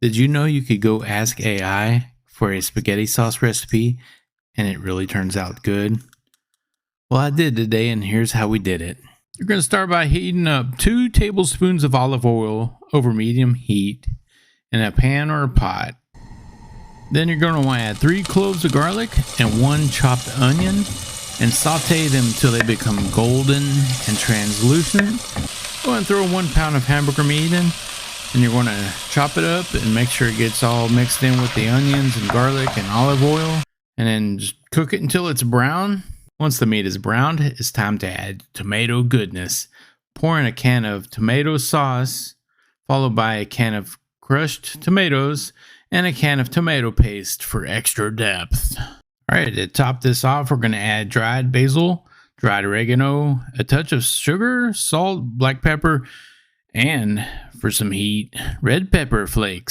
Did you know you could go ask AI for a spaghetti sauce recipe and it really turns out good? Well, I did today, and here's how we did it. You're going to start by heating up 2 tablespoons of olive oil over medium heat in a pan or a pot. Then you're going to want to add 3 cloves of garlic and 1 chopped onion and saute them until they become golden and translucent. Go and throw 1 pound of hamburger meat in. And you're going to chop it up and make sure it gets all mixed in with the onions and garlic and olive oil. And then just cook it until it's brown. Once the meat is browned, it's time to add tomato goodness. Pour in a can of tomato sauce, followed by a can of crushed tomatoes and a can of tomato paste for extra depth. Alright, to top this off, we're going to add dried basil, dried oregano, a touch of sugar, salt, black pepper, and for some heat, red pepper flakes.